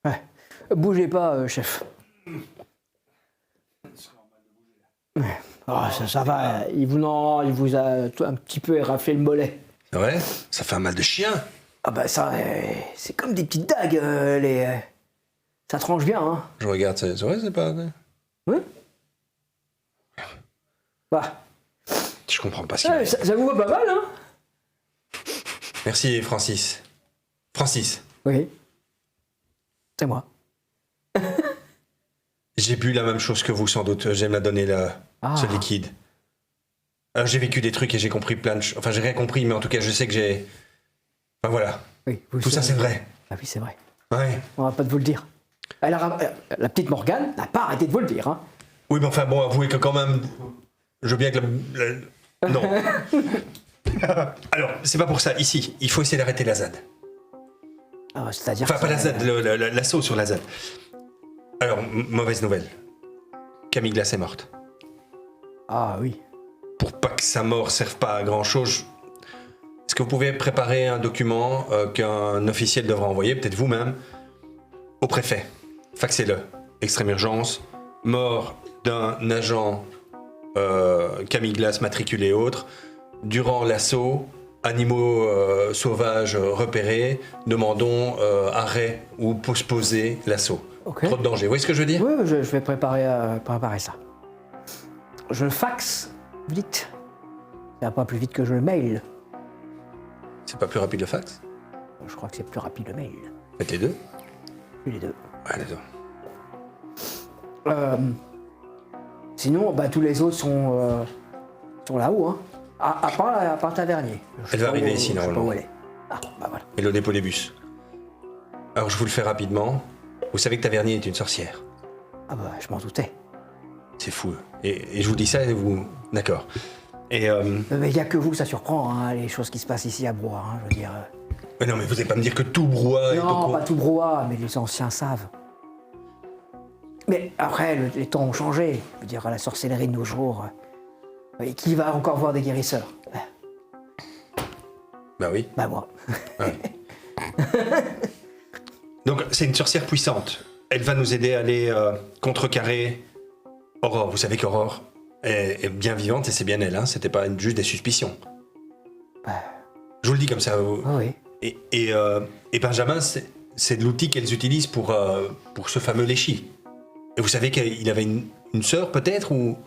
Ouais. Bougez pas, chef. Ouais. Oh, ça va, il vous a un petit peu éraflé le mollet. C'est vrai? Ça fait un mal de chien. Ah bah ça, c'est comme des petites dagues, ça tranche bien, hein. Je regarde, c'est vrai, c'est pas... Oui. Bah, Je comprends pas si... ça vous va pas mal, hein. Merci, Francis. Francis, Oui. C'est moi. j'ai bu la même chose que vous, sans doute. J'aime la donner, ce liquide. Alors, j'ai vécu des trucs et j'ai compris plein de choses. Enfin, j'ai rien compris, mais en tout cas, je sais que j'ai... Enfin, voilà. Oui, Tout ça, c'est vrai. Ah oui, c'est vrai. Ouais. On va pas de vous le dire. La petite Morgane n'a pas arrêté de vous le dire, hein. Oui, mais enfin, bon, avouez que quand même... Je veux bien que Non. Alors, c'est pas pour ça. Ici, il faut essayer d'arrêter la ZAD. Ah, c'est-à-dire Enfin, pas la ZAD, l'assaut sur la ZAD. Alors, mauvaise nouvelle. Camille Glace est morte. Ah oui. Pour pas que sa mort serve pas à grand-chose, est-ce que vous pouvez préparer un document qu'un officiel devra envoyer, peut-être vous-même, au préfet? Faxez-le. Extrême urgence. Mort d'un agent Camille Glace matriculé et autres. Durant l'assaut, animaux sauvages repérés. Demandons arrêt ou postposer l'assaut. Ok. Trop de danger. Vous voyez ce que je veux dire? Oui, je vais préparer ça. Je faxe vite. Ça va pas plus vite que je le mail. C'est pas plus rapide le fax? Je crois que c'est plus rapide le mail. Faites les deux. Les deux. Ouais, les deux. Sinon, bah, tous les autres sont là-haut, hein. À part Tavernier. Elle va arriver ici, normalement. Où elle est. Ah, bah voilà. Et le dépôt des bus. Alors, je vous le fais rapidement. Vous savez que Tavernier est une sorcière. Ah bah, je m'en doutais. C'est fou. Et je vous dis ça et vous... D'accord. Et... Mais il n'y a que vous que ça surprend, hein, les choses qui se passent ici à Brouhaha, hein, je veux dire. Mais non, mais vous n'allez pas me dire que tout Brouhaha est au Non, courant. pas tout Brouhaha, mais les anciens savent. Mais après, les temps ont changé. Je veux dire, la sorcellerie de nos jours. Et qui va encore voir des guérisseurs? Bah oui. Bah moi. Ouais. Donc, c'est une sorcière puissante. Elle va nous aider à aller contrecarrer Aurore. Vous savez qu'Aurore est bien vivante et c'est bien elle, hein. C'était pas juste des suspicions. Bah, Je vous le dis comme ça. ah oui. Et Benjamin, c'est de l'outil qu'elles utilisent pour ce fameux Léchi. Et vous savez qu'il avait une sœur, peut-être, ou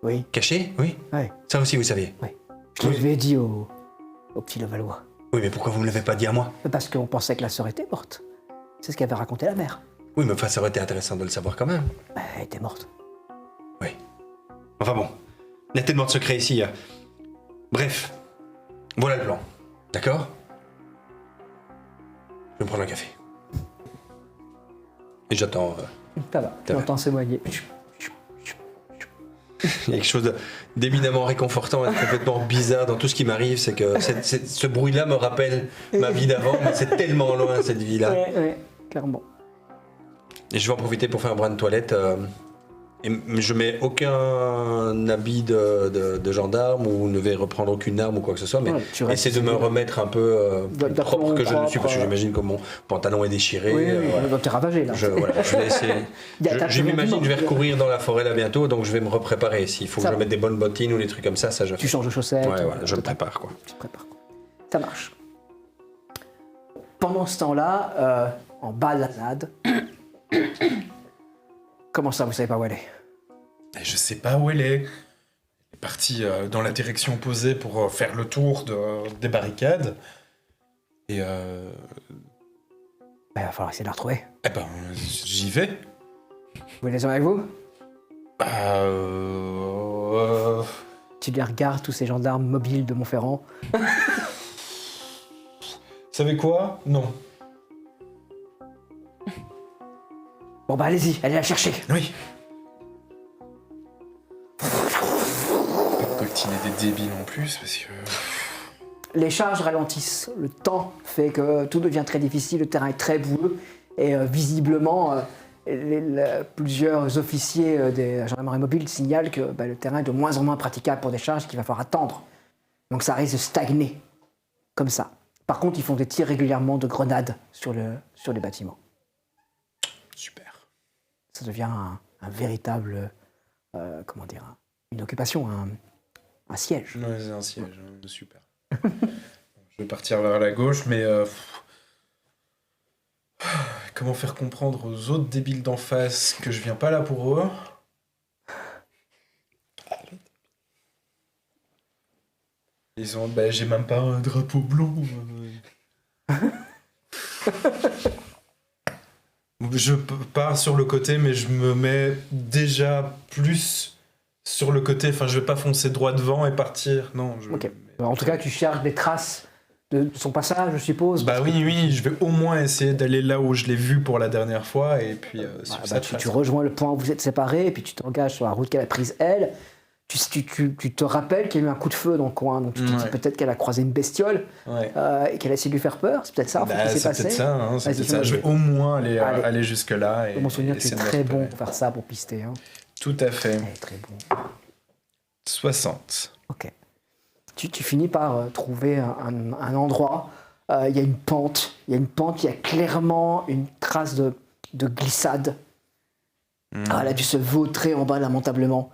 Oui. cachée? Oui. Ouais. Ça aussi, vous savez. Oui. Je l'avais dit au petit Levallois. Oui, mais pourquoi vous me l'avez pas dit à moi? Parce qu'on pensait que la sœur était morte. C'est ce qu'avait raconté la mère. Oui, mais enfin, ça aurait été intéressant de le savoir quand même. Bah, elle était morte. Oui. Enfin bon, il y a tellement de secrets ici. Bref, voilà le plan. D'accord? Je vais me prendre un café. Et j'attends... Ça va, Ça va. j'entends s'éloigner. Il y a quelque chose d'éminemment réconfortant et complètement bizarre dans tout ce qui m'arrive, c'est que ce bruit-là me rappelle ma vie d'avant, mais c'est tellement loin cette vie-là. Ouais, clairement. Et je vais en profiter pour faire un brin de toilette. Et je mets aucun habit de gendarme ou ne vais reprendre aucune arme ou quoi que ce soit, mais Ouais, tu restes essayer de me ici, remettre un peu plus d'aplomb propre que je ne suis, parce que propre, j'imagine que mon pantalon est déchiré. Oui, voilà. t'es ravagé là. Je vais essayer. T'as Je plus m'imagine que je vais rien. recourir dans la forêt là bientôt, donc je vais me repréparer. S'il faut que Ça je va. mette des bonnes bottines ou des trucs comme ça je Tu fais. changes de chaussettes. Ouais, voilà, je me prépare quoi. Tu te prépares. Ça marche. Pendant ce temps-là, en bas de la ZAD, comment ça, vous savez pas où elle est? Et je sais pas où elle est. Elle est partie dans la direction opposée pour faire le tour des barricades. Et Bah, il va falloir essayer de la retrouver. eh ben, j'y vais. Vous voulez les avec vous? Tu les regardes, tous ces gendarmes mobiles de Montferrand. Vous savez quoi? Non. Bon bah allez-y, allez la chercher. Oui. Pas de coltiner des débiles en plus, parce que... Les charges ralentissent, le temps fait que tout devient très difficile, le terrain est très boueux et visiblement plusieurs officiers des gendarmeries mobiles signalent que le terrain est de moins en moins praticable pour des charges qu'il va falloir attendre. Donc ça risque de stagner, comme ça. Par contre, ils font des tirs régulièrement de grenades sur les bâtiments. Super. Ça devient un véritable, une occupation, un siège. Ouais, c'est un siège, super. Je vais partir vers la gauche, mais comment faire comprendre aux autres débiles d'en face que je viens pas là pour eux? Ils ont, j'ai même pas un drapeau blanc. Je pars sur le côté, mais je me mets déjà plus sur le côté. Enfin, je vais pas foncer droit devant et partir. Non. Ok. En tout cas, tu cherches des traces de son passage, je suppose. Bah oui, je vais au moins essayer d'aller là où je l'ai vu pour la dernière fois et puis tu rejoins le point où vous êtes séparés et puis tu t'engages sur la route qu'elle a prise elle. Tu te rappelles qu'il y a eu un coup de feu dans le coin, donc tu te dis peut-être qu'elle a croisé une bestiole et qu'elle a essayé de lui faire peur. C'est peut-être ça qui s'est passé. C'est peut-être ça. Je vais au moins aller jusque-là. Mon souvenir, tu es très bon pour faire ça, pour pister. Hein. Tout à fait. Très bon. 60. Ok. Tu finis par trouver un endroit. Il y a une pente. Il y a clairement une trace de glissade. Elle a dû se vautrer en bas lamentablement.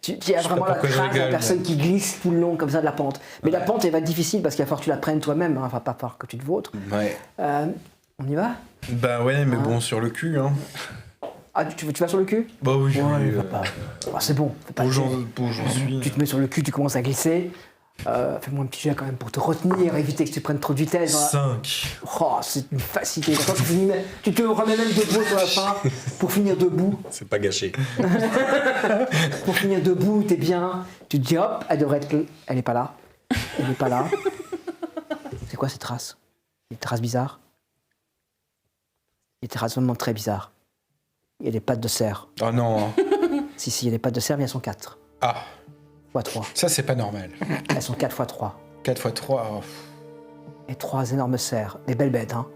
Tu as vraiment la trace de la personne qui glisse tout le long comme ça de la pente. Mais la pente, elle va être difficile parce qu'il va falloir que tu la prennes toi-même. Enfin, pas falloir que tu te vautres. Ouais. On y va? Bah ouais, mais bon, sur le cul. Hein. Ah, tu vas sur le cul? Bah oui. C'est bon. J'en suis. Tu te mets sur le cul, tu commences à glisser. Fais-moi un petit jet quand même pour te retenir, éviter que tu prennes trop de vitesse. 5. Oh, c'est une facilité. Tu te remets même debout sur la fin pour finir debout. C'est pas gâché. Pour finir debout, t'es bien. Tu te dis hop, elle devrait être. Elle est pas là. Elle est pas là. C'est quoi ces traces? Des traces bizarres? Des traces vraiment très bizarres. Il y a des pattes de cerf. Oh non. Si, il y a des pattes de cerf, mais elles sont 4. Ah. x3. Ça, c'est pas normal. Elles sont 4 x 3. 4 x 3. Oh. Et 3 énormes cerfs. Des belles bêtes, hein.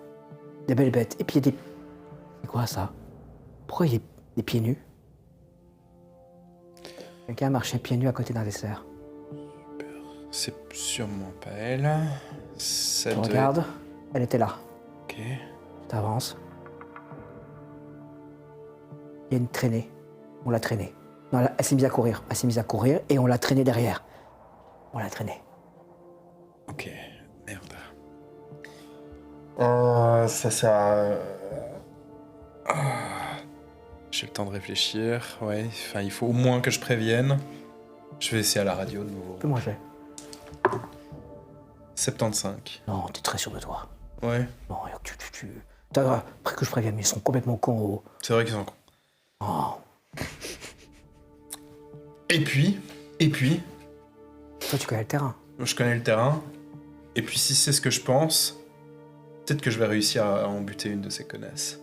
Des belles bêtes. Et puis il y a des. C'est quoi ça? Pourquoi il y a des pieds nus? Quelqu'un marchait pieds nus à côté d'un des cerfs. C'est sûrement pas elle. Ça tu regardes, elle était là. Ok. Tu avances. Il y a une traînée. On l'a traînée. Non, elle s'est mise à courir. Elle s'est mise à courir et on l'a traînée derrière. On l'a traînée. Ok, merde. Ça. J'ai le temps de réfléchir. Ouais, enfin, il faut au moins que je prévienne. Je vais essayer à la radio de nouveau. Fais-moi j'ai. 75. Non, t'es très sûr de toi. Ouais. Non, après que je prévienne, mais ils sont complètement cons. C'est vrai qu'ils sont cons. Oh. Et puis, toi, tu connais le terrain. Je connais le terrain. Et puis, si c'est ce que je pense, peut-être que je vais réussir à en buter une de ces connasses.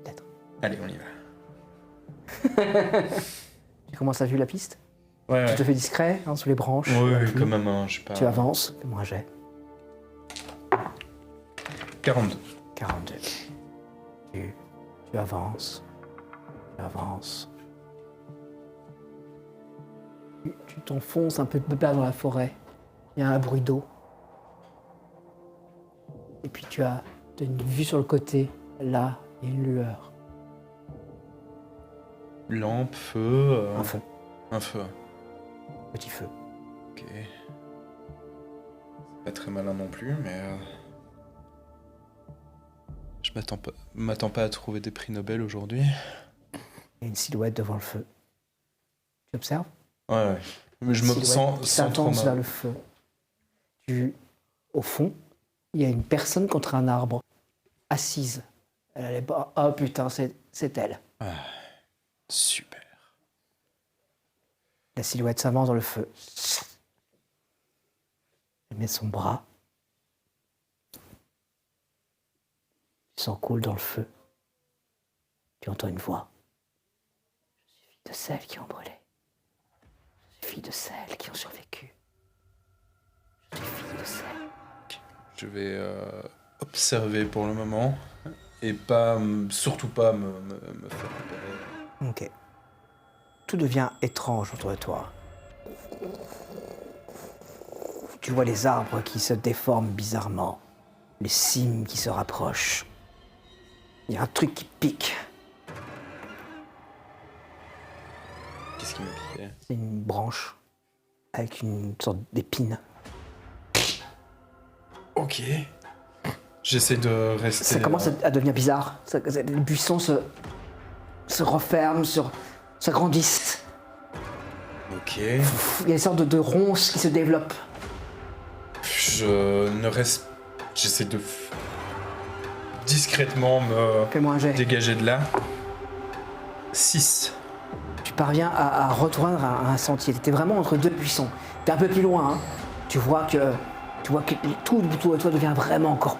Peut-être. Allez, on y va. Tu commences à vue la piste? Ouais. Tu te fais discret, hein, sous les branches. Oui, quand même, hein, je sais pas. Tu avances, fais-moi un jet. 42. 42. Tu avances. Tu avances. Tu t'enfonces un peu dans la forêt. Il y a un bruit d'eau. Et puis tu as une vue sur le côté. Là, il y a une lueur. Lampe, feu. Un feu. Un feu. Petit feu. Ok. Pas très malin non plus, mais. Je m'attends pas à trouver des prix Nobel aujourd'hui. Il y a une silhouette devant le feu. Tu observes? Ouais. Mais je me sens sans trop mal. Vers le feu. Au fond, il y a une personne contre un arbre, assise. Elle est pas. Oh putain, c'est elle. Ah, super. La silhouette s'avance dans le feu. Elle met son bras. Tu sang coule dans le feu. Tu entends une voix. Je suis fille de celles qui ont brûlé. Je suis fille de celles qui ont survécu. Je suis fille de celles. Je vais observer pour le moment et surtout pas me faire repérer. Ok. Tout devient étrange autour de toi. Tu vois les arbres qui se déforment bizarrement, les cimes qui se rapprochent. Il y a un truc qui pique. Qu'est-ce qui m'a piqué? C'est une branche avec une sorte d'épine. Ok. J'essaie de rester... Ça commence à devenir bizarre. Les buissons se referment, s'agrandissent. Ok. Il y a une sorte de ronces qui se développent. Je ne reste... J'essaie de discrètement me Fais-moi un jet. dégager de là. 6. Tu parviens à rejoindre un sentier. Tu étais vraiment entre deux buissons. Tu es un peu plus loin. Hein. Tu vois que tout autour de toi devient vraiment encore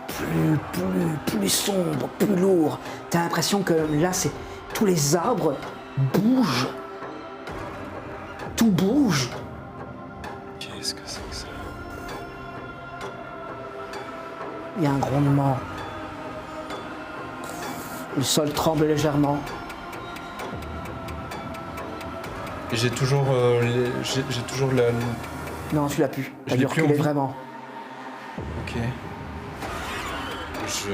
plus sombre, plus lourd. Tu as l'impression que là, tous les arbres bougent. Tout bouge. Qu'est-ce que c'est que ça? Il y a un grondement. Le sol tremble légèrement. J'ai toujours, j'ai toujours la... Non, tu l'as plus. Je T'as dû l'ai plus reculer en vie. vraiment. Ok. Je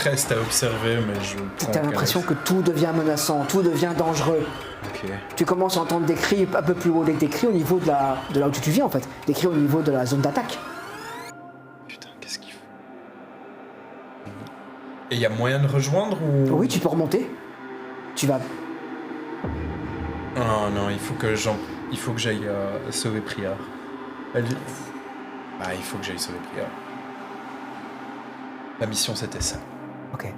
reste à observer, mais je... T'as l'impression que tout devient menaçant, tout devient dangereux. Ok. Tu commences à entendre des cris un peu plus haut, des cris au niveau de là où tu vis en fait. Des cris au niveau de la zone d'attaque. Putain, qu'est-ce qu'il faut? Et il y a moyen de rejoindre ou... Oui, tu peux remonter. Tu vas... Non, non, il faut que j'aille sauver Priard. Il faut que j'aille sauver Priard. La mission, c'était ça. Ok, tu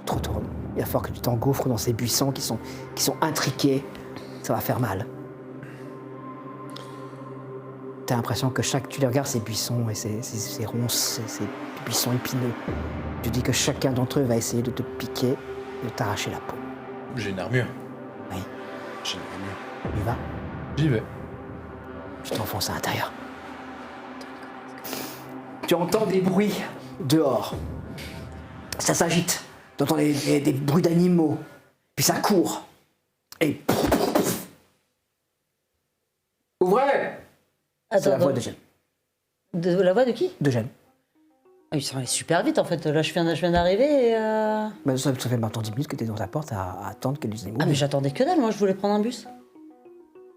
te retournes. Il va falloir que tu t'engouffres dans ces buissons qui sont intriqués. Ça va faire mal. T'as l'impression que tu les regardes, ces buissons et ces ronces, ces buissons épineux. Tu dis que chacun d'entre eux va essayer de te piquer et de t'arracher la peau. J'ai une armure. Oui, J'ai une armure. tu y vas. J'y vais. Tu t'enfonces à l'intérieur. Tu entends des bruits dehors. Ça s'agite. Tu entends des bruits d'animaux. Puis ça court. Et... Ouvrez! C'est la voix de Jen. De la voix de qui? De Jen. Ah, il s'en allait super vite en fait. Là, je viens d'arriver et. Bah, ça fait maintenant 10 minutes que tu es dans ta porte à attendre que les animaux. Ah, mais j'attendais que dalle, moi, je voulais prendre un bus.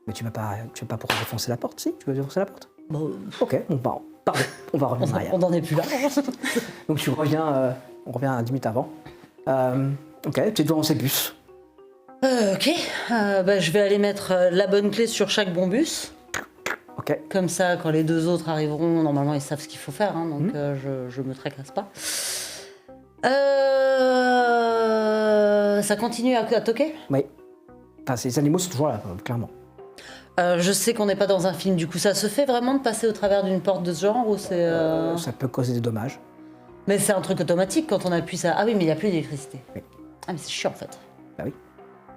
Mais tu vas pas pour défoncer la porte, si? Tu veux défoncer la porte? Bon, Ok, pardon. On va revenir en arrière. on n'en est plus là. Donc tu reviens, on revient à 10 minutes avant. Ok, tu es devant ces bus. Ok. Je vais aller mettre la bonne clé sur chaque bon bus. Ok. Comme ça, quand les deux autres arriveront, normalement, ils savent ce qu'il faut faire. Hein, donc, je me tracasse pas. Ça continue à toquer? Oui. Enfin, ces animaux sont toujours là, clairement. Je sais qu'on n'est pas dans un film, du coup, ça se fait vraiment de passer au travers d'une porte de ce genre ou c'est. Ça peut causer des dommages. Mais c'est un truc automatique quand on appuie ça. Ah oui, mais il n'y a plus d'électricité. Oui. Ah, mais c'est chiant en fait. Bah oui.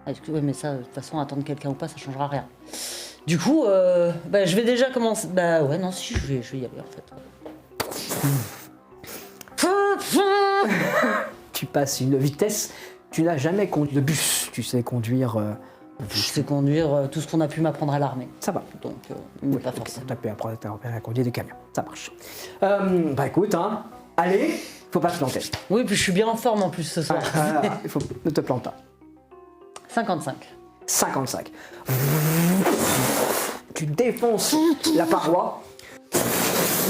Ah, oui, mais ça, de toute façon, attendre quelqu'un ou pas, ça changera rien. Du coup, je vais déjà commencer. Bah ouais, non, si, je vais y aller en fait. Tu passes une vitesse. Tu n'as jamais conduit de bus. Tu sais conduire. Je sais conduire tout ce qu'on a pu m'apprendre à l'armée. Ça va. Donc, mais Oui, pas ok. forcément. T'as pu apprendre à conduire des camions. Ça marche. Bah écoute, hein. Allez, faut pas te planter. Oui, puis je suis bien en forme en plus ce soir. Il faut ne te plante pas. 55. 55. Tu défonces la paroi.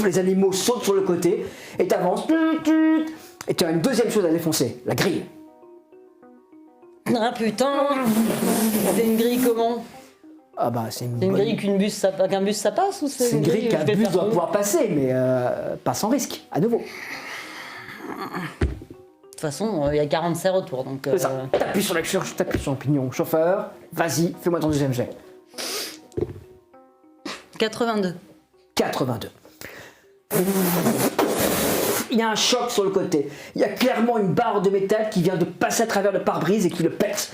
Les animaux sautent sur le côté et t'avances. Et tu as une deuxième chose à défoncer, la grille. Ah putain. C'est une grille comment? Ah bah c'est une, C'est une bonne- grille qu'un bus ça passe ou C'est une grille où qu'un je vais bus faire doit où? pouvoir passer, mais pas sans risque, à nouveau. De toute façon, il y a 40 serres autour, donc... C'est ça. T'appuies sur le pignon. Chauffeur, vas-y, fais-moi ton deuxième jet. 82. 82. Il y a un choc sur le côté. Il y a clairement une barre de métal qui vient de passer à travers le pare-brise et qui le pète.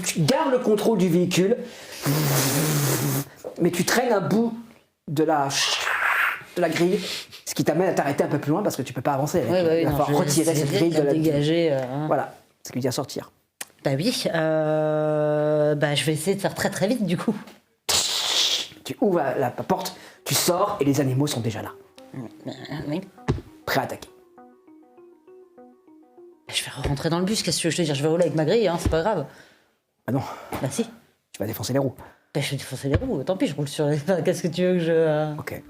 Tu gardes le contrôle du véhicule, mais tu traînes un bout de la grille, ce qui t'amène à t'arrêter un peu plus loin parce que tu peux pas avancer. Ouais, bah oui, Il va non, falloir je vais retirer cette essayer grille de la dégager. Voilà, ce qui veut dire sortir. Bah oui, je vais essayer de faire très très vite du coup. Tu ouvres la porte, tu sors et les animaux sont déjà là, Oui. prêts à attaquer. Je vais rentrer dans le bus, qu'est-ce que je veux dire? Je vais rouler avec ma grille, hein, c'est pas grave. Ah non, Bah si. tu vas défoncer les roues. Bah, je vais défoncer les roues, tant pis, je roule sur les... Enfin, qu'est-ce que tu veux que je... Ok.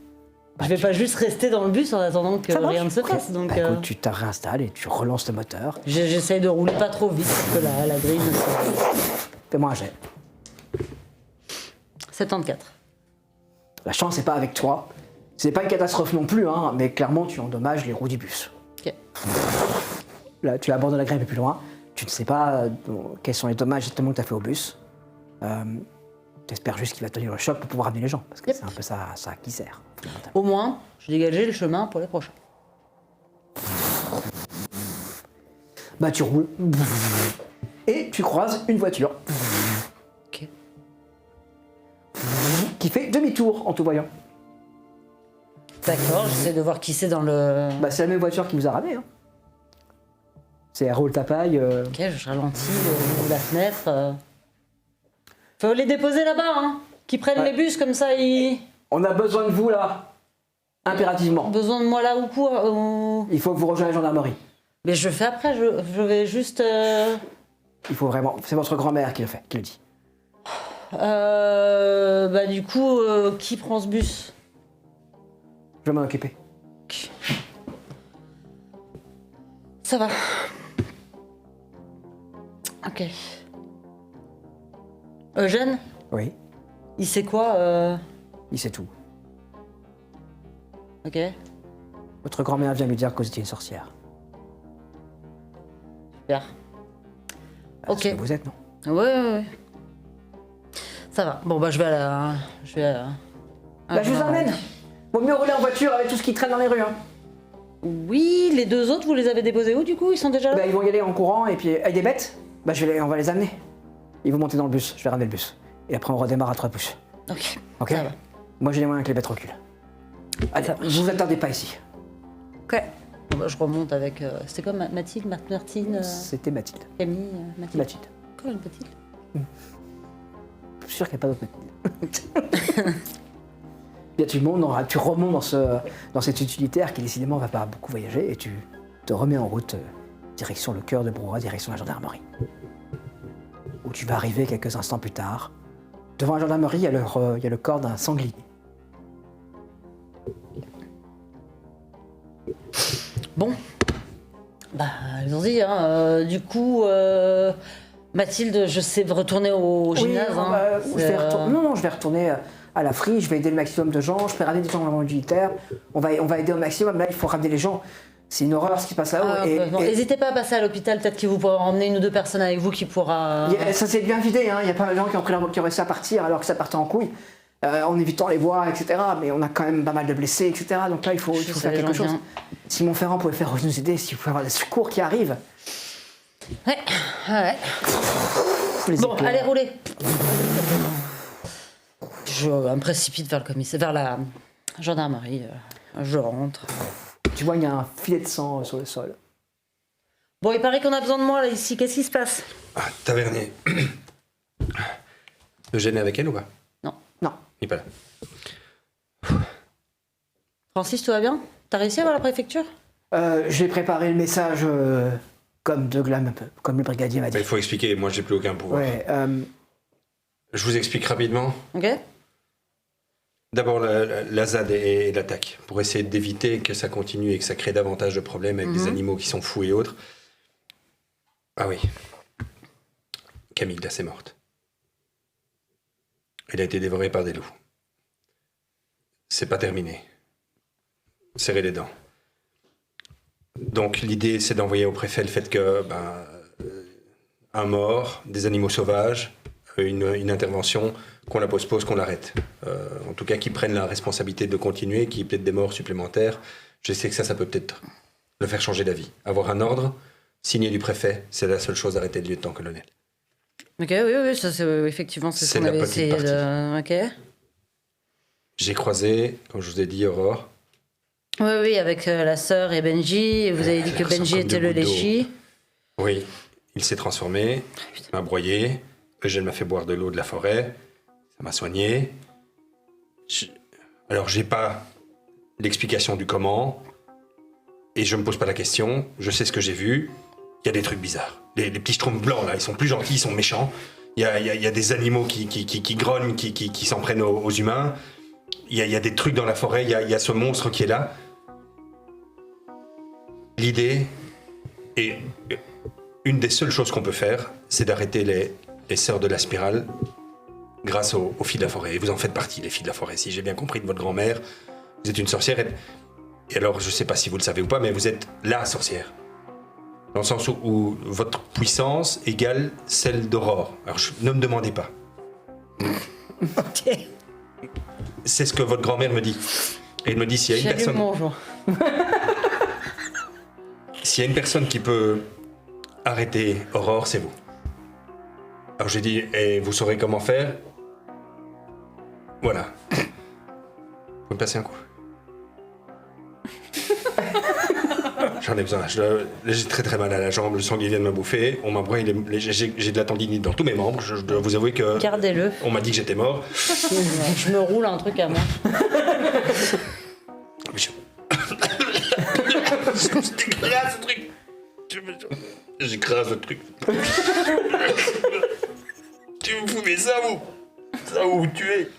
Je vais pas juste rester dans le bus en attendant que Ça marche. rien ne se Ok. passe, donc... Bah, écoute, tu te réinstalles et tu relances le moteur. J'essaye de rouler pas trop vite pour que la grille ne se... Fais-moi un jet. 74. La chance n'est pas avec toi. C'est pas une catastrophe non plus, hein, mais clairement, tu endommages les roues du bus. Ok. Là, tu abandonnes la grille un peu plus loin. Tu ne sais pas quels sont les dommages exactement que tu as fait au bus. Tu espères juste qu'il va tenir le choc pour pouvoir amener les gens. Parce que Yep. c'est un peu ça qui sert. Au moins, j'ai dégagé le chemin pour les prochains. Bah, tu roules. Et tu croises une voiture Ok. qui fait demi-tour en te voyant. D'accord, j'essaie de voir qui c'est dans le... Bah, c'est la même voiture qui vous a ramené. Hein. C'est Raoul Tapaille. Ok, je ralentis au niveau de la fenêtre. Faut les déposer là-bas, hein. Qu'ils prennent Ouais. les bus, comme ça, ils... On a besoin de vous là. Impérativement. Besoin de moi là ou quoi ou... Il faut que vous rejoigniez la gendarmerie. Mais je fais après, je vais juste... Il faut vraiment. C'est votre grand-mère qui le fait, qui le dit. Bah du coup, qui prend ce bus? Je vais m'en occuper. Ça va. Ok. Eugène, Oui, il sait quoi il sait tout. Ok. Votre grand-mère vient lui dire que vous étiez une sorcière. Super. Bah, Ok. c'est ce que vous êtes, non? Ouais. Ça va. Bon bah je vais à la... Je vais à... Bah, je vous emmène. Vaut mieux rouler en voiture avec tout ce qui traîne dans les rues. Hein. Oui, les deux autres, vous les avez déposés où du coup? Ils sont déjà là? Bah, ils vont y aller en courant et puis avec des bêtes. Bah, on va les amener. Ils vont monter dans le bus. Je vais ramener le bus. Et après, on redémarre à 3 pouces. Ok. Ok? Ça va. Moi, j'ai les moyens que les bêtes reculent. Allez, Ça marche. vous attendez pas ici. Ok. Bon, bah, je remonte avec... C'était quoi Mathilde, Martine, C'était Mathilde. Camille, Mathilde. Mathilde. Quoi une Mathilde? Je suis sûr qu'il n'y a pas d'autre Mathilde. Bien, tu remontes dans cet utilitaire qui décidément va pas beaucoup voyager et tu te remets en route direction le cœur de Brouhaha, direction la gendarmerie. Où tu vas arriver quelques instants plus tard. Devant la gendarmerie, il y a le corps d'un sanglier. Bon. Bah, allons-y, hein. Du coup, Mathilde, je sais retourner au gymnase. Oui, hein. Non, je vais retourner à la frite, je vais aider le maximum de gens, je peux ramener des gens dans utilitaire. On va aider au maximum, là il faut ramener les gens. C'est une horreur ce qui se passe là-haut. N'hésitez pas à passer à l'hôpital, peut-être que vous pourrez emmener une ou deux personnes avec vous qui pourra... Ça s'est bien vidé, hein. Il y a pas mal de gens qui ont réussi à partir alors que ça partait en couille, en évitant les bois, etc. Mais on a quand même pas mal de blessés, etc. Donc là il faut faire quelque chose. Si Montferrand pouvait nous aider, s'il pouvait avoir des secours qui arrivent. Ouais. Les Bon, éclairs. allez, roulez. Je me précipite vers le commissaire, vers la gendarmerie. Je rentre. Tu vois, il y a un filet de sang sur le sol. Bon, il paraît qu'on a besoin de moi là ici. Qu'est-ce qui se passe? Ah, Tavernier. Eugène est avec elle ou pas? Non. Non. Il est pas là. Francis, tout va bien? T'as réussi à voir la préfecture? J'ai préparé le message comme de Glam, un peu, comme le brigadier m'a dit. Bah, il faut expliquer, moi j'ai plus aucun pouvoir. Ouais, Je vous explique rapidement. Ok. D'abord la ZAD et l'attaque, pour essayer d'éviter que ça continue et que ça crée davantage de problèmes avec des animaux qui sont fous et autres. Ah oui. Camille, là, c'est morte. Elle a été dévorée par des loups. C'est pas terminé. Serrez les dents. Donc l'idée, c'est d'envoyer au préfet le fait que un mort, des animaux sauvages, une intervention, qu'on la postpose, qu'on l'arrête. En tout cas, qu'ils prennent la responsabilité de continuer, qu'il y ait peut-être des morts supplémentaires. Je sais que ça peut peut-être le faire changer d'avis. Avoir un ordre, signé du préfet, c'est la seule chose à arrêter le lieutenant-colonel. Ok, oui, ça, effectivement, c'est ce C'est qu'on la avait petite essayé partie. de... Ok. J'ai croisé, comme je vous ai dit, Aurore. Oui, avec la sœur et Benji. Et vous avez dit que Elle ressemble Benji comme était deux le gouttes d'eau. léchi. Oui, il s'est transformé, m'a broyé. Eugène m'a fait boire de l'eau de la forêt. Ça m'a soigné. Alors, j'ai pas l'explication du comment. Et je me pose pas la question. Je sais ce que j'ai vu. il y a des trucs bizarres. Les petits schtroumpfs blancs, là, ils sont plus gentils, ils sont méchants. Il y a des animaux qui grognent, qui s'en prennent aux humains. Il y a des trucs dans la forêt, il y a ce monstre qui est là. L'idée, et une des seules choses qu'on peut faire, c'est d'arrêter les sœurs de la spirale grâce aux filles de la forêt. Et vous en faites partie, les filles de la forêt. Si j'ai bien compris de votre grand-mère, vous êtes une sorcière. Et alors, je sais pas si vous le savez ou pas, mais vous êtes la sorcière. Dans le sens où votre puissance égale celle d'Aurore. Alors, ne me demandez pas. Ok. C'est ce que votre grand-mère me dit. Et elle me dit, s'il y a une J'allume personne... mon joint. S'il y a une personne qui peut arrêter Aurore, c'est vous. Alors j'ai dit, et vous saurez comment faire. Voilà. Vous me passez un coup. J'en ai besoin. J'ai très très mal à la jambe, le sang qui vient de me bouffer. On m'a broyé j'ai de la tendinite dans tous mes membres. Je dois vous avouer que... Gardez-le. On m'a dit que j'étais mort. Je me roule un truc à moi. J'écrase ce truc. J'écrase le truc. Tu me fous ça, vous. Ça, vous vous tuez.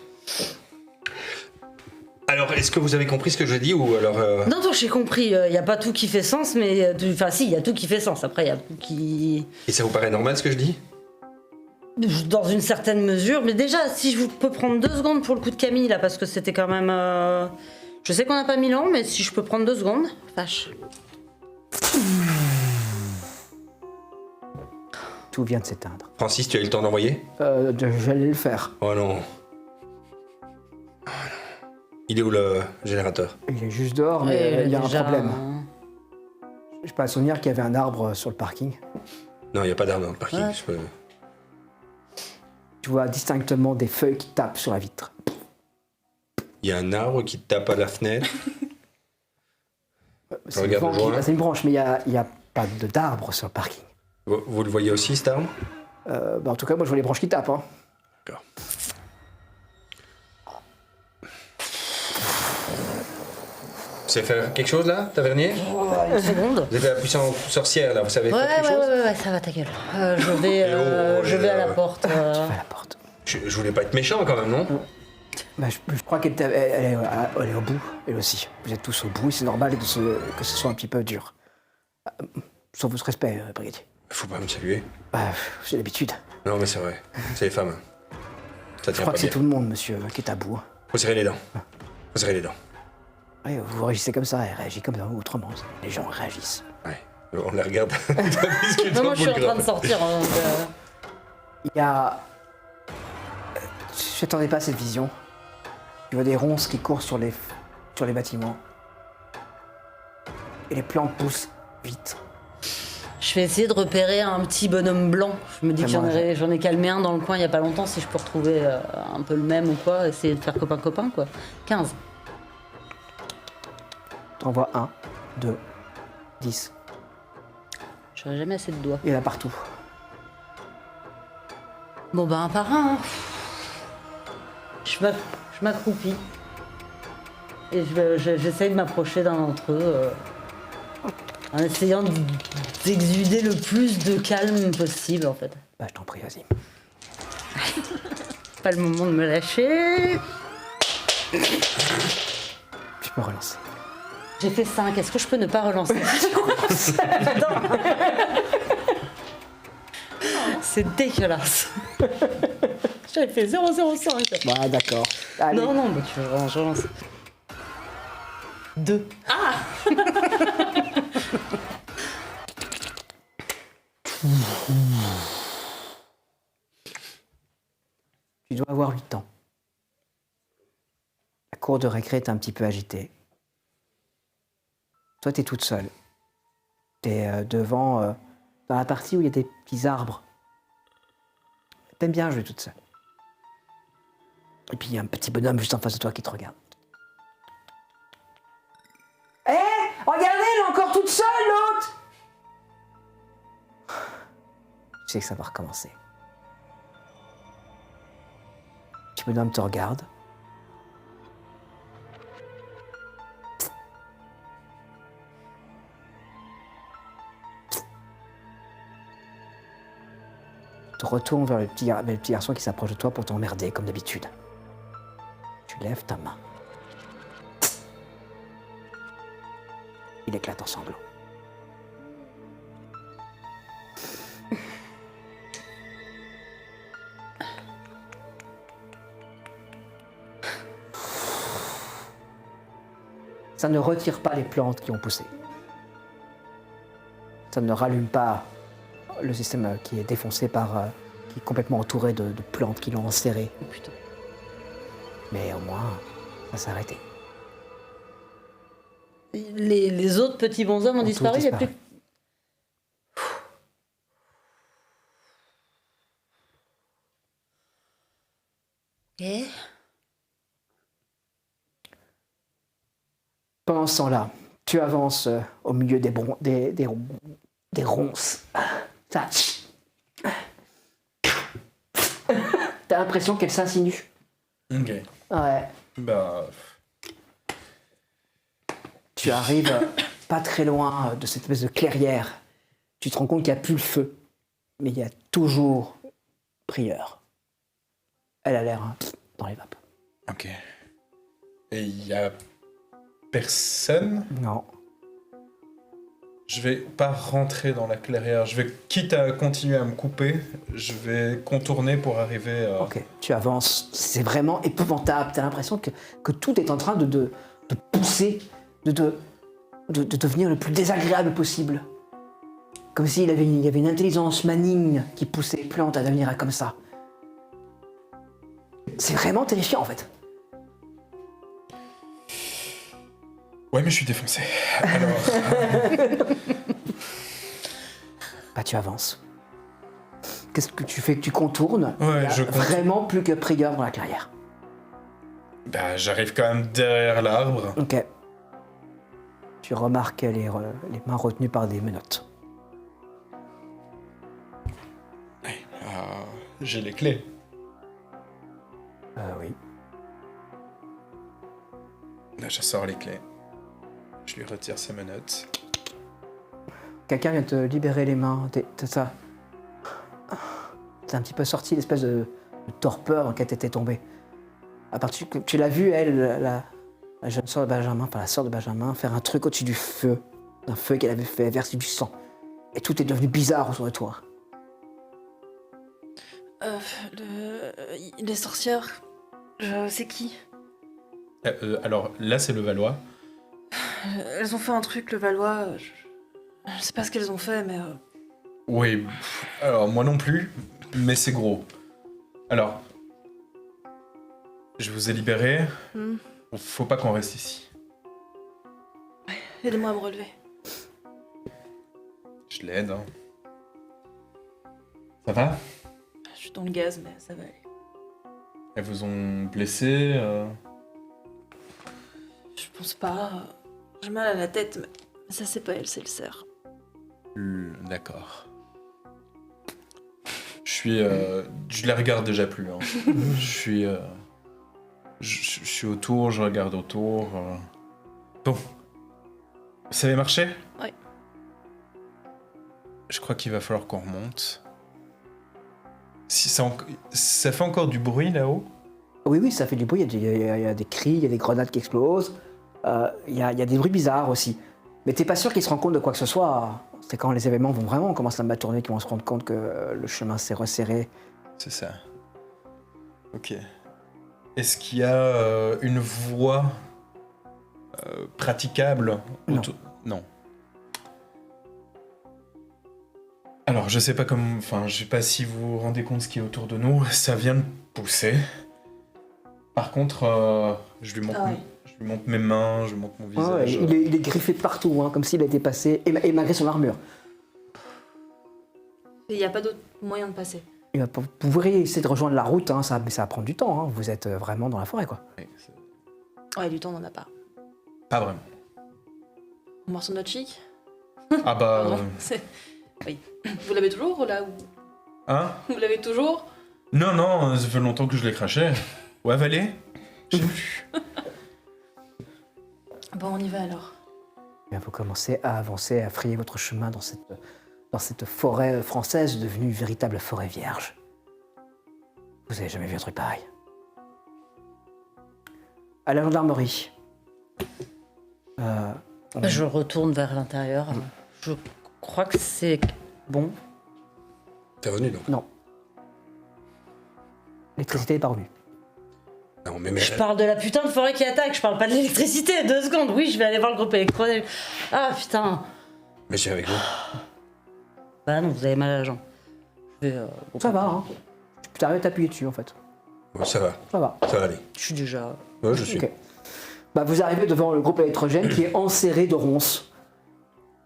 Alors, est-ce que vous avez compris ce que je dis ou alors... Non, j'ai compris. Il n'y a pas tout qui fait sens, mais... Enfin, si, il y a tout qui fait sens. Après, il y a tout qui... Et ça vous paraît normal ce que je dis? Dans une certaine mesure. Mais déjà, si je peux prendre 2 secondes pour le coup de Camille, là, parce que c'était quand même... Je sais qu'on n'a pas 1000 ans, mais si je peux prendre 2 secondes... Vache. Tout vient de s'éteindre. Francis, tu as eu le temps d'envoyer? J'allais le faire. Oh non. Il est où le générateur? Il est juste dehors, mais Ouais, il y a déjà, un problème. Je pas souvenir qu'il y avait un arbre sur le parking. Non, il n'y a pas d'arbre dans le parking. Ouais. Je peux... Tu vois distinctement des feuilles qui tapent sur la vitre. Il y a un arbre qui tape à la fenêtre. C'est regarde le le vent joint. c'est une branche, mais il y a pas d'arbre sur le parking. Vous le voyez aussi, cet arbre? En tout cas, moi je vois les branches qui tapent. Hein. D'accord. Vous savez faire quelque chose là, tavernier? Une seconde. Vous êtes la puissante sorcière là, vous savez Ouais, faire quelque chose? ouais, ça va, ta gueule. Je vais à la porte. À la porte. Je voulais pas être méchant quand même, non? Bah, je crois qu'elle elle est au bout, elle aussi. Vous êtes tous au bout, et c'est normal que ce soit un petit peu dur. Sans votre respect, brigadier. Faut pas me saluer. Bah, j'ai l'habitude. Non mais c'est vrai, c'est les femmes. Hein. Ça Je tient crois pas que c'est bien. tout le monde, monsieur, qui est à bout. Faut serrer les dents. Faut serrer les dents. Ouais, vous réagissez comme ça, elle réagit comme ça, autrement. Les gens réagissent. Ouais. On les regarde. Non, moi je suis en train de sortir. Hein, donc, Il y a... Je n'attendais pas à cette vision. Tu vois des ronces qui courent sur les bâtiments. Et les plantes poussent vite. Je vais essayer de repérer un petit bonhomme blanc. Je me dis que Vraiment, j'en ai calmé un dans le coin il y a pas longtemps. Si je peux retrouver un peu le même ou quoi, essayer de faire copain-copain quoi. 15. T'en vois 1, 2, 10. J'aurais jamais assez de doigts. Il y en a partout. Bon bah un par un. Hein. Je m'accroupis. Et j'essaye de m'approcher d'un d'entre eux. En essayant d'exuder le plus de calme possible en fait. Bah, je t'en prie, vas-y. Pas le moment de me lâcher. Tu peux relancer. J'ai fait 5, est-ce que je peux ne pas relancer? Non. C'est dégueulasse. J'avais fait 0,05. Bah, d'accord. Allez. Non, bah tu veux, je relance. 2. Tu dois avoir 8 ans. La cour de récré est un petit peu agitée. Toi, t'es toute seule. T'es devant, dans la partie où il y a des petits arbres. T'aimes bien jouer toute seule. Et puis il y a un petit bonhomme juste en face de toi qui te regarde. Hé, regardez, elle est encore toute seule, l'autre. Tu sais que ça va recommencer. Le petit bonhomme te regarde. te retournes vers le petit garçon qui s'approche de toi pour t'emmerder, comme d'habitude. Tu lèves ta main. Il éclate en sanglots. Ça ne retire pas les plantes qui ont poussé. Ça ne rallume pas le système qui est défoncé par... qui est complètement entouré de plantes qui l'ont enserré. Oh putain. Mais au moins, ça s'est arrêté. Les autres petits bonshommes ont Tous disparu, il n'y a plus... Et Pendant ce temps-là, tu avances au milieu des ronces. Ça... T'as l'impression qu'elles s'insinuent. Ok. Ouais. Bah. Tu arrives pas très loin de cette espèce de clairière. Tu te rends compte qu'il n'y a plus le feu. Mais il y a toujours Prieure. Elle a l'air dans les vapes. Ok. Et il y a personne. Non. Je vais pas rentrer dans la clairière. Je vais, quitte à continuer à me couper, je vais contourner pour arriver à... Ok, tu avances. C'est vraiment épouvantable. T'as l'impression que tout est en train de pousser, de devenir le plus désagréable possible. Comme s'il y avait une intelligence maligne qui poussait les plantes à devenir comme ça. C'est vraiment terrifiant en fait. Ouais, mais je suis défoncé. Alors... Bah tu avances. Qu'est-ce que tu fais? Que tu contournes? Ouais, Il y a je contourne. vraiment plus que Prieure dans la clairière. Bah, j'arrive quand même derrière l'arbre. Ok. Tu remarques les mains retenues par des menottes. J'ai les clés. Oui. Là, je sors les clés. Je lui retire ses menottes. Quelqu'un vient te libérer les mains. T'as ça. T'es un petit peu sorti l'espèce de torpeur dans laquelle t'étais tombé. À partir que tu l'as vu, elle, la jeune sœur de Benjamin, enfin la sœur de Benjamin, faire un truc au-dessus du feu. D'un feu qu'elle avait fait verser du sang. Et tout est devenu bizarre autour de toi. Les sorcières, c'est qui? Alors, là, c'est le Valois. Elles ont fait un truc, le Valois. Je sais pas ce qu'elles ont fait, mais... Oui, alors moi non plus, mais c'est gros. Alors, je vous ai libéré. Faut pas qu'on reste ici. Aidez-moi à me relever. Je l'aide. Hein. Ça va? Je suis dans le gaz, mais ça va aller. Elles vous ont blessé Je pense pas. J'ai mal à la tête, mais ça c'est pas elle, c'est le cerf. D'accord. Je les regarde déjà plus. Hein. Je suis autour, je regarde autour. Bon. Ça avait marché? Ouais. Je crois qu'il va falloir qu'on remonte. Si ça fait encore du bruit là-haut? Oui, ça fait du bruit. Il y a des cris, il y a des grenades qui explosent. Il y a des bruits bizarres aussi. Mais t'es pas sûr qu'ils se rendent compte de quoi que ce soit. C'est quand les événements vont vraiment commencer à mal tourner qu'ils vont se rendre compte que le chemin s'est resserré. C'est ça. Ok. Est-ce qu'il y a une voie praticable? Non. Non. Alors, je sais pas comme... Enfin, je sais pas si vous vous rendez compte ce qui est autour de nous. Ça vient de pousser. Par contre, je lui montre... Ah ouais. Je lui montre mes mains, je lui montre mon Ouais, visage. il est griffé de partout, hein, comme s'il a été passé, et malgré son armure. Il n'y a pas d'autre moyen de passer. Vous pourriez essayer de rejoindre la route, hein, ça va prendre du temps. Hein. Vous êtes vraiment dans la forêt, quoi. Oui, Ouais, du temps, on en a pas. pas vraiment. Un morceau de notre chic? Ah bah... Pardon, Oui. Vous l'avez toujours, là ou... Hein? Vous l'avez toujours? Non, ça fait longtemps que je l'ai craché. Où avalé? Je sais plus. Bon, on y va alors. Et vous commencez à avancer, à frayer votre chemin dans cette forêt française devenue une véritable forêt vierge. Vous avez jamais vu un truc pareil. À la gendarmerie. Je retourne vers l'intérieur. Je crois que c'est bon. T'es revenu donc? Non. L'électricité n'est pas revenue. Non, mais Je parle de la putain de forêt qui attaque, je parle pas de l'électricité. 2 secondes, oui, je vais aller voir le groupe électrogène. Ah putain. mais j'ai avec vous. Bah non, vous avez mal à la jambe. Ça va, hein. Tu peux arriver à t'appuyer dessus, en fait. Bon, ça va aller. Je suis déjà. Ouais, je suis. Ok. Bah, vous arrivez devant le groupe électrogène qui est enserré de ronces,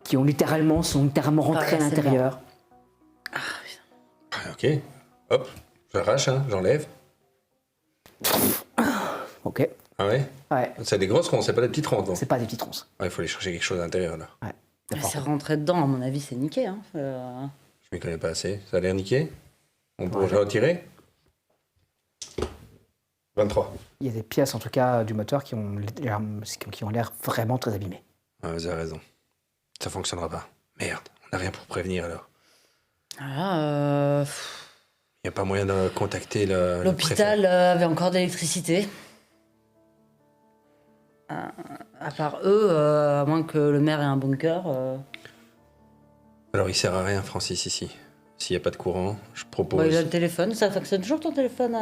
qui sont littéralement rentrés à c'est l'intérieur. Ok, hop, j'arrache, hein, j'enlève. Ok. Ah ouais? Ouais. C'est des grosses ronces, c'est pas des petites ronces. C'est pas des petites ronces. Il faut aller chercher quelque chose à l'intérieur là. Ouais. Mais c'est rentré dedans, à mon avis, c'est niqué. Hein. Je m'y connais pas assez. Ça a l'air niqué? On pourrait retirer? 23. Il y a des pièces, en tout cas, du moteur qui ont l'air vraiment très abîmées. Ah, vous avez raison. Ça fonctionnera pas. Merde, on n'a rien pour prévenir alors. Voilà, Il n'y a pas moyen de contacter le l'hôpital avait encore d'électricité. À part eux, à moins que le maire ait un bunker. Alors il sert à rien, Francis, ici. S'il n'y a pas de courant, je propose... Bah, il a le téléphone, ça fonctionne toujours ton téléphone.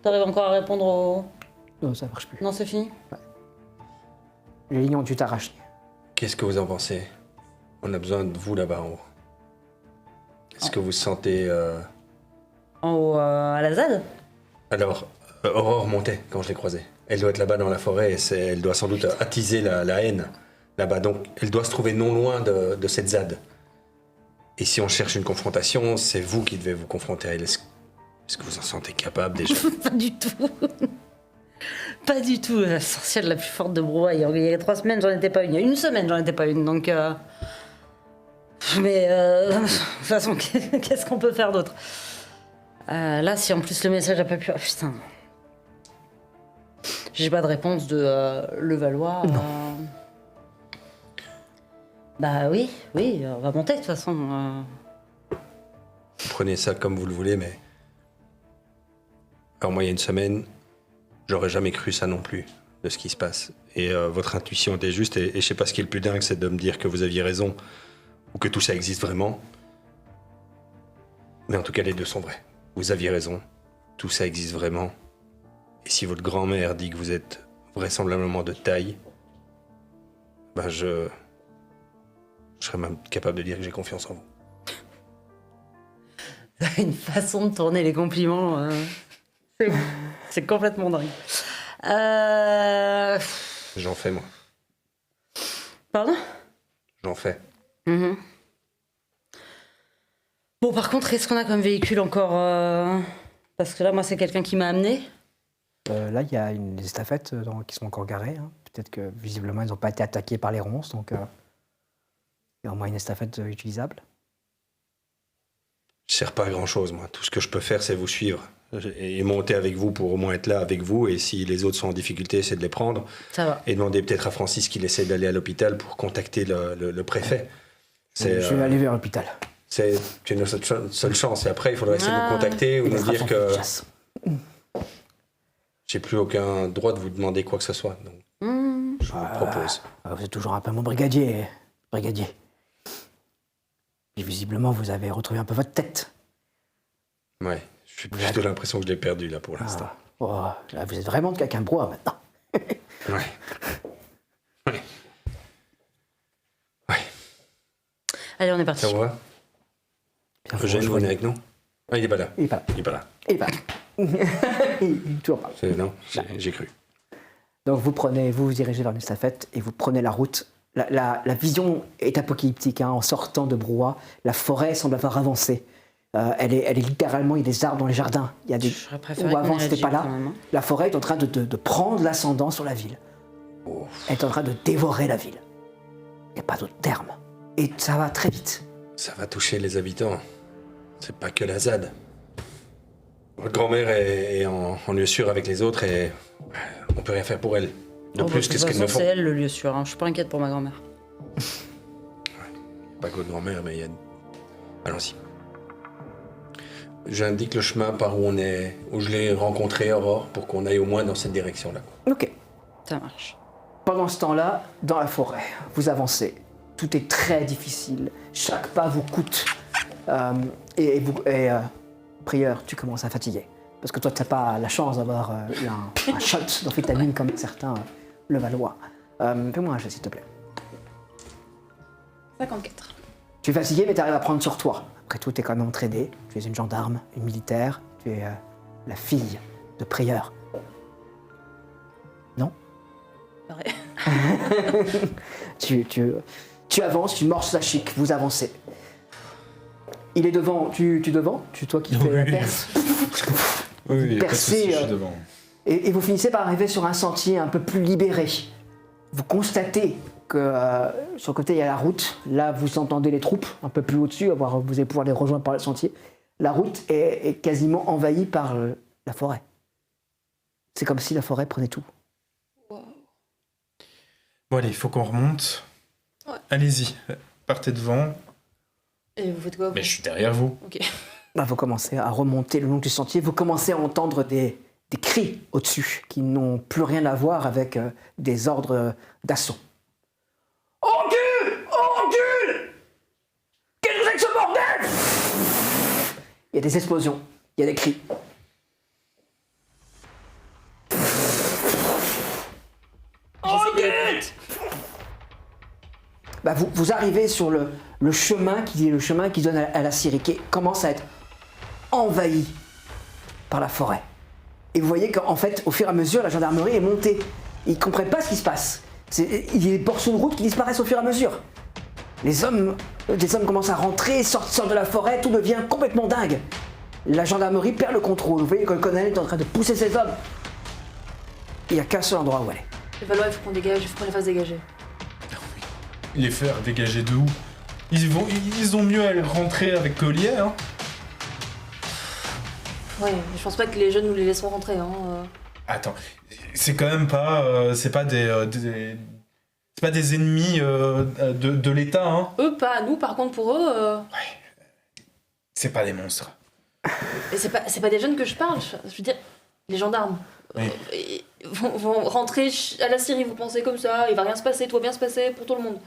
T'arrives encore à répondre au. Non, ça marche plus. Non, c'est fini. Les lignes ont dû t'arracher. Qu'est-ce que vous en pensez? On a besoin de vous là-bas en haut. Est-ce que vous sentez... En haut, à la ZAD. Alors, Aurore montait quand je l'ai croisée. Elle doit être là-bas dans la forêt et elle doit sans doute attiser la haine là-bas. Donc, elle doit se trouver non loin de cette ZAD. Et si on cherche une confrontation, c'est vous qui devez vous confronter à elle. Est-ce que vous en sentez capable déjà? Pas du tout. Pas du tout. La sorcière la plus forte de Brouhaha. Il y a 3 semaines, j'en étais pas une. Il y a 1 semaine, j'en étais pas une. Donc. Mais de toute façon, qu'est-ce qu'on peut faire d'autre? Là, si en plus le message a pas pu. Oh, putain. J'ai pas de réponse de Levallois. Bah oui, on va monter de toute façon. Prenez ça comme vous le voulez, mais... Alors moi, il y a 1 semaine, j'aurais jamais cru ça non plus, de ce qui se passe. Et votre intuition était juste, et je sais pas ce qui est le plus dingue, c'est de me dire que vous aviez raison, ou que tout ça existe vraiment. Mais en tout cas, les deux sont vrais. Vous aviez raison, tout ça existe vraiment. Et si votre grand-mère dit que vous êtes vraisemblablement de taille, ben je serais même capable de dire que j'ai confiance en vous. Une façon de tourner les compliments. C'est complètement dingue. J'en fais, moi. Pardon? J'en fais. Mhm. Bon, par contre, est-ce qu'on a comme véhicule encore Parce que là, moi, c'est quelqu'un qui m'a amené. Là, il y a des estafettes qui sont encore garées. Hein. Peut-être que, visiblement, ils n'ont pas été attaqués par les ronces, donc il y a au moins une estafette utilisable. Je sers pas à grand-chose, moi. Tout ce que je peux faire, c'est vous suivre. Et monter avec vous pour au moins être là avec vous. Et si les autres sont en difficulté, c'est de les prendre. Ça va. Et demander peut-être à Francis qu'il essaie d'aller à l'hôpital pour contacter le préfet. Je vais aller vers l'hôpital. C'est notre seule chance. Et après, il faudra essayer de nous contacter ou Il nous fera dire son que chasse. j'ai plus aucun droit de vous demander quoi que ce soit. Donc, je vous le propose. Vous êtes toujours un peu mon brigadier. Et visiblement, vous avez retrouvé un peu votre tête. Ouais, j'ai plutôt l'impression que je l'ai perdu là pour l'instant. Là, vous êtes vraiment de quelqu'un de Brouhaha maintenant. Ouais. Allez, on est parti. Ça va? Eugène, vous venez avec nous? Ah, il est pas là. Il est pas là. Il est toujours pas là. Non, j'ai cru. Donc vous vous dirigez vers l'estafette et vous prenez la route. La vision est apocalyptique. Hein. En sortant de Brouhaha, la forêt semble avoir avancé. Elle est littéralement, il y a des arbres dans les jardins. Il y a des J'aurais préféré où qu'on avant ait c'était la pas Jeep, là. quand même, hein. La forêt est en train de prendre l'ascendant sur la ville. Elle est en train de dévorer la ville. Il n'y a pas d'autre terme. Et ça va très vite. Ça va toucher les habitants. C'est pas que la ZAD. Votre grand-mère est en lieu sûr avec les autres et on peut rien faire pour elle. De plus, qu'est-ce qu'elle me font? C'est elle le lieu sûr. Hein. Je suis pas inquiète pour ma grand-mère. Pas que votre grand-mère, mais il y a Allons-y. J'indique le chemin par où on est, où je l'ai rencontré, Aurore, pour qu'on aille au moins dans cette direction-là. Ok. Ça marche. Pendant ce temps-là, dans la forêt, vous avancez. Tout est très difficile. Chaque pas vous coûte. Prieur, tu commences à fatiguer. Parce que toi, tu n'as pas la chance d'avoir eu un shot d'amphétamine comme certains le Valois. Fais-moi un jet, s'il te plaît. 54. Tu es fatigué, mais tu arrives à prendre sur toi. Après tout, tu es quand même entraîné. Tu es une gendarme, une militaire. Tu es la fille de Prieur. Non? Pareil. Tu avances, tu morces la chic, vous avancez. Il est devant, tu devant? Toi qui fais la perce. Oui, Percé, je suis devant. Et vous finissez par arriver sur un sentier un peu plus libéré. Vous constatez que sur le côté il y a la route. Là vous entendez les troupes un peu plus au-dessus. Vous allez pouvoir les rejoindre par le sentier. La route est quasiment envahie par la forêt. C'est comme si la forêt prenait tout. Bon allez, il faut qu'on remonte. Ouais. Allez-y, partez devant. Et vous faites quoi? Mais je suis derrière vous. Ok. Là, vous commencez à remonter le long du sentier. Vous commencez à entendre des cris au-dessus qui n'ont plus rien à voir avec des ordres d'assaut. Encule! Encule! Qu'est-ce que c'est que ce bordel? Il y a des explosions, il y a des cris. Bah, vous arrivez sur le chemin qui donne à la Syrie, qui commence à être envahi par la forêt. Et vous voyez qu'en fait, au fur et à mesure, la gendarmerie est montée. Ils ne comprennent pas ce qui se passe. Il y a des portions de route qui disparaissent au fur et à mesure. Des hommes commencent à rentrer, sortent de la forêt, tout devient complètement dingue. La gendarmerie perd le contrôle. Vous voyez que le colonel est en train de pousser ses hommes. Il n'y a qu'un seul endroit où aller. Le Valois, il faut qu'on dégage, il faut qu'on les fasse dégager. Les faire dégager de où? Ils ont mieux à rentrer avec Collier, hein. Ouais, je pense pas que les jeunes nous les laisseront rentrer, hein. Attends, c'est quand même pas... c'est pas c'est pas des ennemis de l'État, hein. Eux, pas. Nous, par contre, pour eux... C'est pas des monstres. Et c'est pas des jeunes que je parle, je veux dire, les gendarmes. Oui. Vont rentrer à la Syrie, vous pensez comme ça, il va rien se passer, tout va bien se passer pour tout le monde.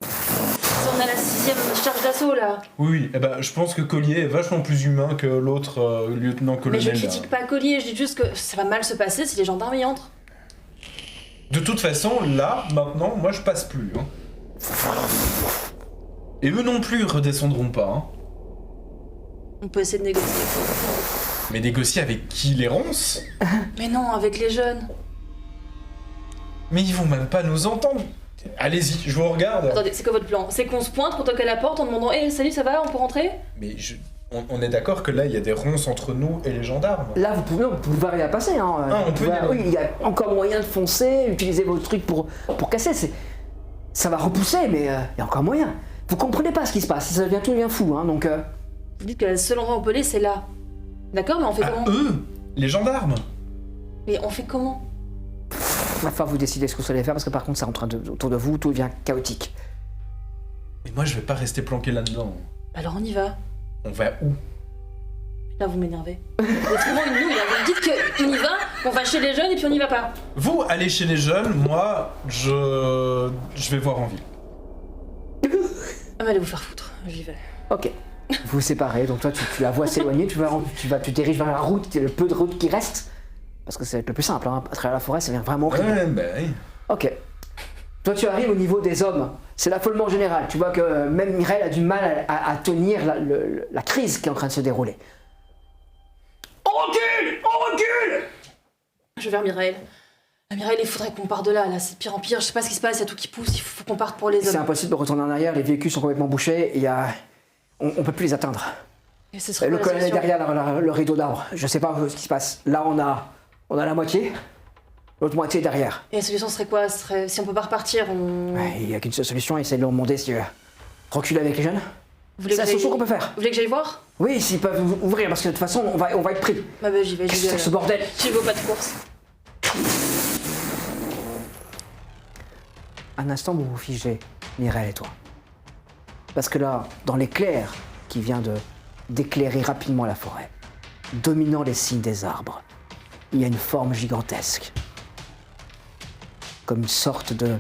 Si on a la 6e charge d'assaut là. Oui, eh ben, je pense que Collier est vachement plus humain que l'autre Mais lieutenant-colonel. je critique pas Collier, je dis juste que ça va mal se passer si les gendarmes y entrent. De toute façon, là, maintenant, moi je passe plus. Hein. Et eux non plus redescendront pas. Hein. On peut essayer de négocier. Mais négocier avec qui, les ronces? Mais non, avec les jeunes. Mais ils vont même pas nous entendre. Allez-y, je vous regarde. Attendez, c'est quoi votre plan? C'est qu'on se pointe, qu'on toque à la porte en demandant hey, salut, ça va, on peut rentrer? Mais on est d'accord que là, il y a des ronces entre nous et les gendarmes. Là, vous pouvez rien passer. Hein. Ah, on peut y aller. Oui, il y a encore moyen de foncer, utiliser vos trucs pour casser. Ça va repousser, mais il y a encore moyen. Vous comprenez pas ce qui se passe, tout devient fou. Hein, donc, Vous dites que le seul endroit où on peut aller, c'est là. D'accord, mais on fait Ah, comment? eux, les gendarmes. Mais on fait comment? il va falloir vous décider ce que vous allez faire, parce que par contre, ça rentre autour de vous, tout devient chaotique. Mais moi, je vais pas rester planqué là-dedans. Alors on y va. On va où? Là, vous m'énervez. Vous êtes vraiment une nouille, là. Vous me dites qu'on y va, on va chez les jeunes et puis on y va pas. Vous, allez chez les jeunes, moi, je vais voir en ville. Ah, mais allez vous faire foutre, j'y vais. Ok. Vous vous séparez, donc toi, tu la vois s'éloigner, tu diriges vers la route, le peu de route qui reste. Parce que c'est le plus simple, hein. À travers la forêt, ça devient vraiment horrible. Ouais, ben oui. Ok. Toi, tu arrives au niveau des hommes. C'est l'affolement général. Tu vois que même Mireille a du mal à tenir la crise qui est en train de se dérouler. On recule! On recule! Je vais vers Mireille. Mireille, il faudrait qu'on parte de là, c'est de pire en pire. Je sais pas ce qui se passe, il y a tout qui pousse, il faut qu'on parte pour les C'est hommes. impossible de retourner en arrière, les véhicules sont complètement bouchés, on peut plus les atteindre. Et ce serait Le quoi la colonel est solution? derrière le rideau d'arbres. Je sais pas ce qui se passe. Là, on a la moitié, l'autre moitié est derrière. Et la solution serait quoi? Si on peut pas repartir, on... Ouais, il n'y a qu'une seule solution, essayer de leur demander si reculer avec les jeunes. Vous voulez C'est la que j'aille- solution qu'on peut faire. Vous voulez que j'aille voir? Oui, s'ils peuvent ouvrir, parce que de toute façon, on va être pris. Bah j'y vais, Qu'est-ce que c'est que ce bordel? J'y vais au pas de course. Un instant, vous vous figez, Mireille et toi. Parce que là, dans l'éclair qui vient d'éclairer rapidement la forêt, dominant les signes des arbres. Il y a une forme gigantesque, comme une sorte de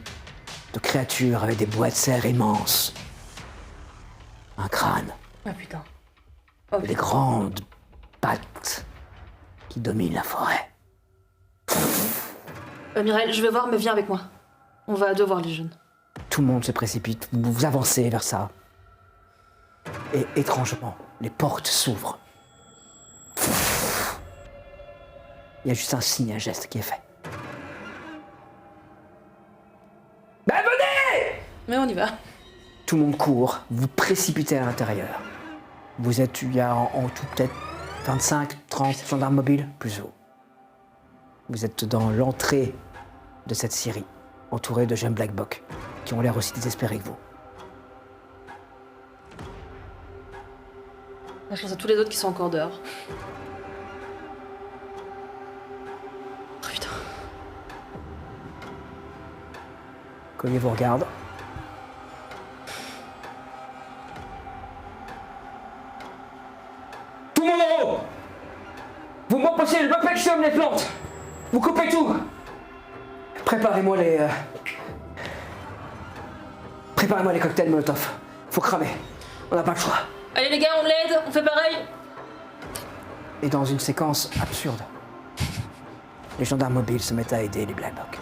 créature avec des boîtes de serre immenses. Un crâne, Ah putain. et des grandes pattes qui dominent la forêt. Mireille, je vais voir, mais viens avec moi. On va devoir les jeunes. Tout le monde se précipite, vous avancez vers ça. Et étrangement, les portes s'ouvrent. Il y a juste un signe, un geste qui est fait. Ben venez! Mais on y va. Tout le monde court, vous vous précipitez à l'intérieur. Il y a en tout peut-être 25, 30 gendarmes mobiles, plus vous. Vous êtes dans l'entrée de cette scierie, entouré de jeunes Black Box, qui ont l'air aussi désespérés que vous. Là, je pense à tous les autres qui sont encore dehors. Oh putain. Collier vous regarde. Tout le monde en haut! Vous m'empêchez le maximum les plantes! Vous coupez tout! Préparez-moi les cocktails Molotov. Faut cramer. On n'a pas le choix. Allez les gars, on l'aide, on fait pareil. Et dans une séquence absurde, les gendarmes mobiles se mettent à aider les Black Box.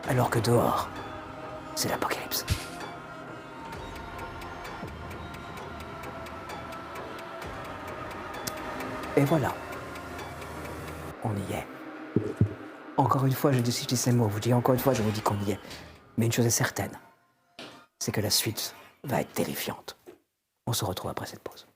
Alors que dehors, c'est l'apocalypse. Et voilà. On y est. Encore une fois, je dis ces mots, vous dis encore une fois, je vous dis qu'on y est. Mais une chose est certaine, c'est que la suite va être terrifiante. On se retrouve après cette pause.